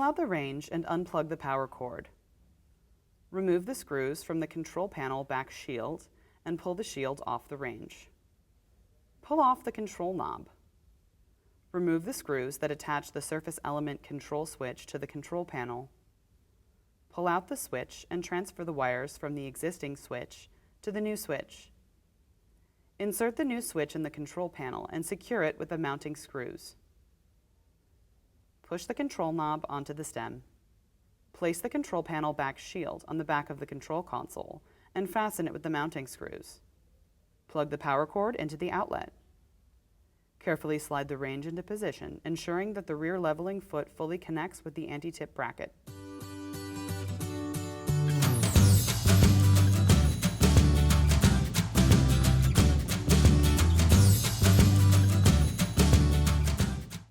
out the range and unplug the power cord. Remove the screws from the control panel back shield and pull the shield off the range. Pull off the control knob. Remove the screws that attach the surface element control switch to the control panel. Pull out the switch and transfer the wires from the existing switch to the new switch. Insert the new switch in the control panel and secure it with the mounting screws. Push the control knob onto the stem. Place the control panel back shield on the back of the control console and fasten it with the mounting screws. Plug the power cord into the outlet. Carefully slide the range into position, ensuring that the rear leveling foot fully connects with the anti-tip bracket.